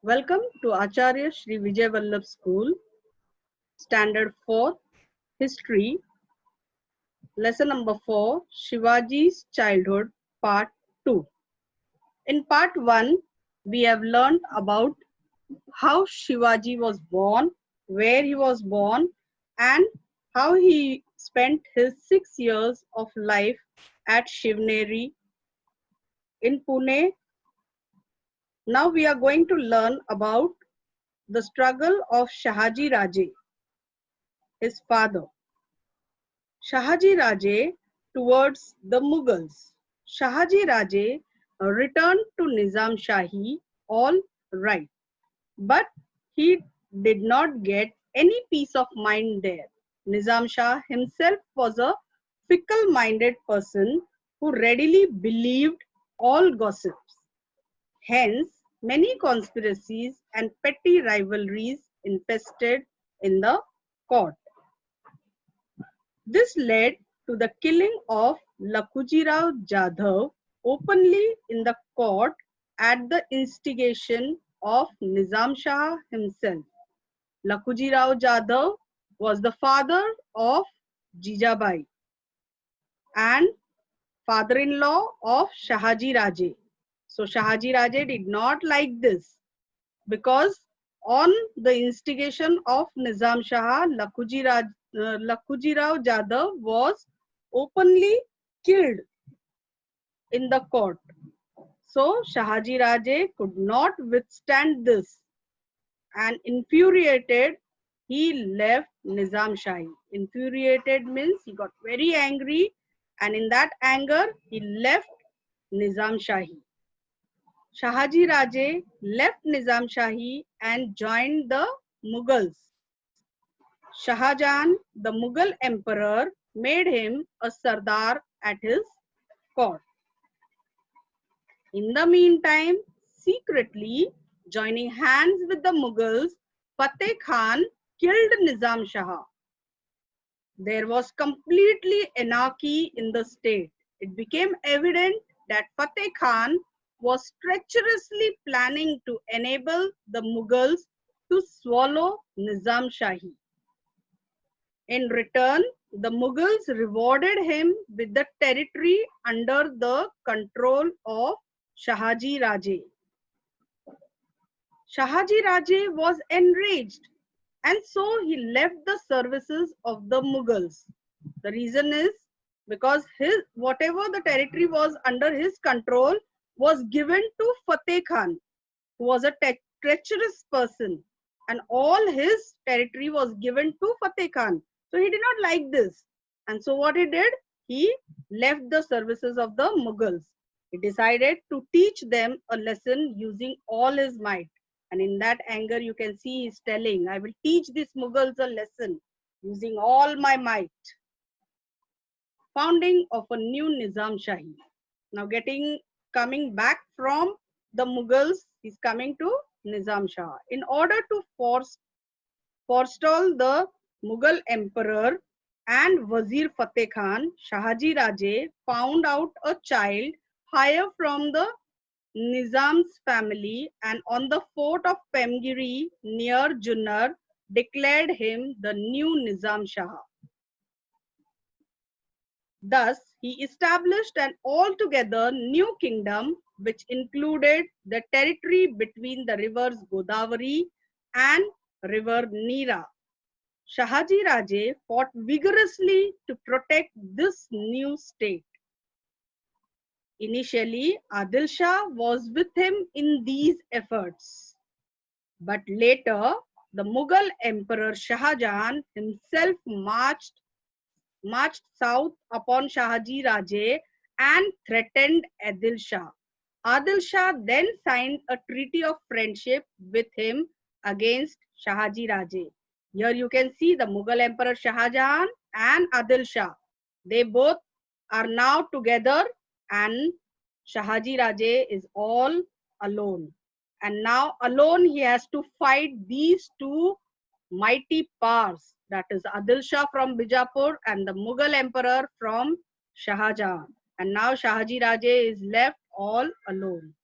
Welcome to Acharya Shri Vijay Vallabh School, Standard 4, History, Lesson number 4, Shivaji's Childhood, Part 2. In Part 1, we have learned about how Shivaji was born, where he was born, and how he spent his 6 years of life at Shivneri in Pune. Now we are going to learn about the struggle of Shahaji Raje, his father. Shahaji Raje towards the Mughals. Shahaji Raje returned to Nizam Shahi all right, but he did not get any peace of mind there. Nizam Shah himself was a fickle-minded person who readily believed all gossips. Hence, many conspiracies and petty rivalries infested in the court. This led to the killing of Lakhuji Rao Jadhav openly in the court at the instigation of Nizam Shah himself. Lakhuji Rao Jadhav was the father of Jijabai and father-in-law of Shahaji Raje. So Shahaji Raje did not like this because on the instigation of Nizam Shah, Lakhuji Rao Jadhav was openly killed in the court. So Shahaji Raje could not withstand this, and infuriated, he left Nizam Shahi. Infuriated means he got very angry, and in that anger, he left Nizam Shahi. Shahaji Raje left Nizam Shahi and joined the Mughals. Shahjahan, the Mughal emperor, made him a Sardar at his court. In the meantime, secretly joining hands with the Mughals, Fateh Khan killed Nizam Shah. There was completely anarchy in the state. It became evident that Fateh Khan was treacherously planning to enable the Mughals to swallow Nizam Shahi. In return, the Mughals rewarded him with the territory under the control of Shahaji Raje. Shahaji Raje was enraged, and so he left the services of the Mughals. The reason is because whatever the territory was under his control was given to Fateh Khan, who was a treacherous person, and all his territory was given to Fateh Khan. So he did not like this, and so what he did, he left the services of the Mughals. He decided to teach them a lesson using all his might. And in that anger, you can see he's telling, I will teach these Mughals a lesson using all my might. Founding of a new Nizam Shahi. Now coming back from the Mughals, he's coming to Nizam Shah. In order to forestall the Mughal emperor and Wazir Fateh Khan, Shahaji Raje found out a child higher from the Nizam's family, and on the fort of Pemgiri near Junnar declared him the new Nizam Shah. Thus, he established an altogether new kingdom which included the territory between the rivers Godavari and river Nira. Shahaji Raje fought vigorously to protect this new state. Initially, Adil Shah was with him in these efforts. But later, the Mughal Emperor Shah Jahan himself marched south upon Shahaji Raje and threatened Adil Shah. Adil Shah then signed a treaty of friendship with him against Shahaji Raje. Here you can see the Mughal Emperor Shah Jahan and Adil Shah. They both are now together, and Shahaji Raje is all alone. And now alone he has to fight these two mighty powers, that is Adil Shah from Bijapur and the Mughal emperor from Shah Jahan. And now Shahaji Raje is left all alone.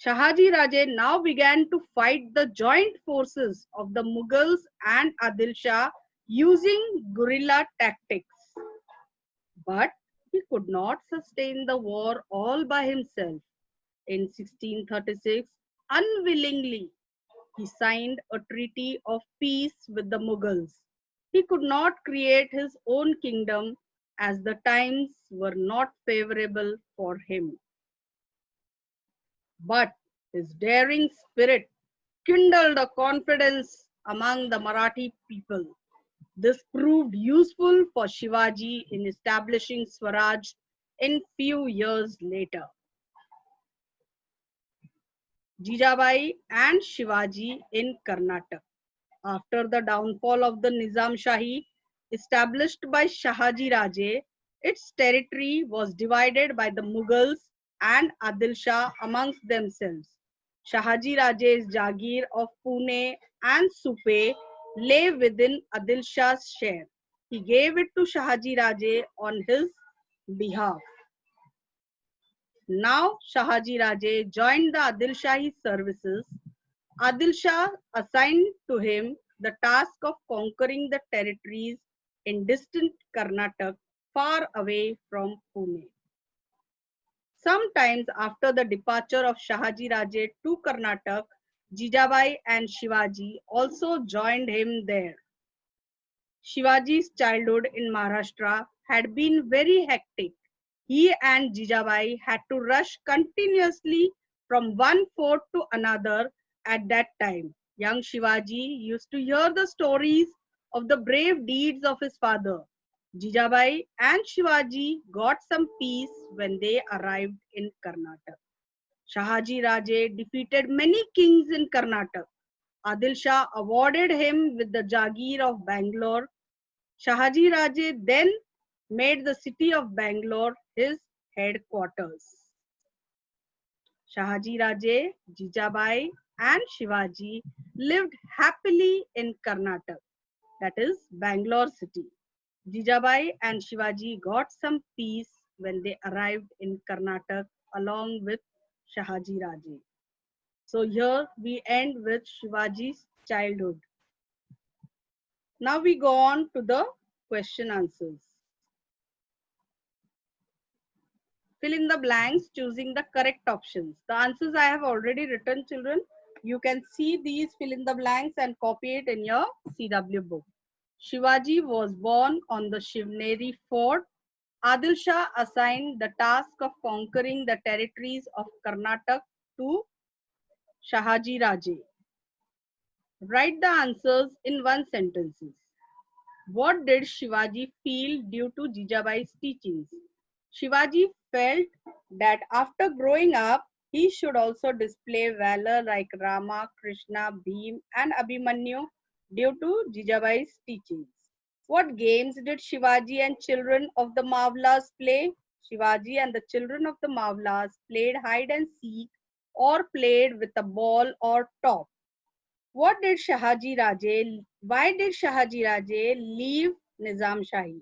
Shahaji Raje now began to fight the joint forces of the Mughals and Adil Shah using guerrilla tactics. But he could not sustain the war all by himself. In 1636, unwillingly, he signed a treaty of peace with the Mughals. He could not create his own kingdom as the times were not favorable for him. But his daring spirit kindled a confidence among the Marathi people. This proved useful for Shivaji in establishing Swaraj in few years later. Jijabai and Shivaji in Karnataka. After the downfall of the Nizam Shahi established by Shahaji Raje, its territory was divided by the Mughals and Adil Shah amongst themselves. Shahaji Raje's Jagir of Pune and Supe lay within Adil Shah's share. He gave it to Shahaji Raje on his behalf. Now Shahaji Raje joined the Adil Shahi services. Adil Shah assigned to him the task of conquering the territories in distant Karnataka, far away from Pune. Sometimes after the departure of Shahaji Raje to Karnataka, Jijabai and Shivaji also joined him there. Shivaji's childhood in Maharashtra had been very hectic. He and Jijabai had to rush continuously from one fort to another at that time. Young Shivaji used to hear the stories of the brave deeds of his father. Jijabai and Shivaji got some peace when they arrived in Karnataka. Shahaji Raje defeated many kings in Karnataka. Adil Shah awarded him with the Jagir of Bangalore. Shahaji Raje then made the city of Bangalore his headquarters. Shahaji Raje, Jijabai, and Shivaji lived happily in Karnataka, that is Bangalore city. Jijabai and Shivaji got some peace when they arrived in Karnataka along with Shahaji Raje. So here we end with Shivaji's childhood. Now we go on to the question answers. Fill in the blanks choosing the correct options. The answers I have already written, children. You can see these fill in the blanks and copy it in your CW book. Shivaji was born on the Shivneri fort. Adil Shah assigned the task of conquering the territories of Karnataka to Shahaji Raje. Write the answers in one sentence. What did Shivaji feel due to Jijabai's teachings? Shivaji felt that after growing up, he should also display valor like Rama, Krishna, Bhim, and Abhimanyu due to Jijabai's teachings. What games did Shivaji and children of the Mavlas play? Shivaji and the children of the Mavlas played hide and seek or played with a ball or top. What did Shahaji Raje, why did Shahaji Raje leave Nizam Shahi?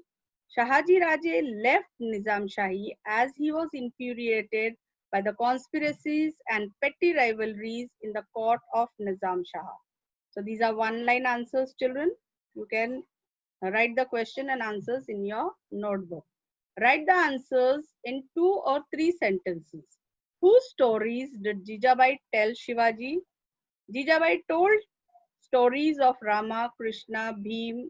Shahaji Raje left Nizam Shahi as he was infuriated by the conspiracies and petty rivalries in the court of Nizam Shah. So these are one-line answers, children. You can write the question and answers in your notebook. Write the answers in 2 or 3 sentences. Whose stories did Jijabai tell Shivaji? Jijabai told stories of Rama, Krishna, Bhim,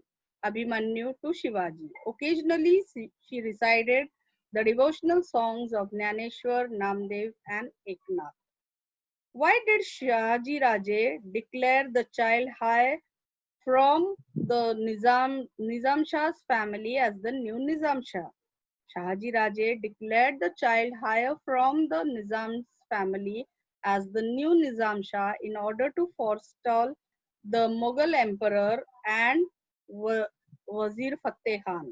Abhimanyu to Shivaji. Occasionally, she recited the devotional songs of Jnaneshwar, Namdev, and Eknath. Why did Shahaji Raje declare the child high from the Nizam Shah's family as the new Nizam Shah? Shahaji Raje declared the child higher from the Nizam's family as the new Nizam Shah in order to forestall the Mughal emperor and Wazir Fateh Khan.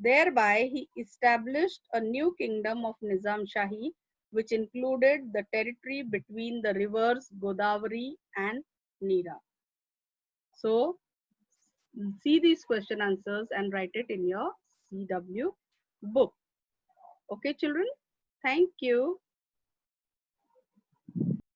Thereby, he established a new kingdom of Nizam Shahi, which included the territory between the rivers Godavari and Nira. So, see these question answers and write it in your CW book. Okay, children? Thank you.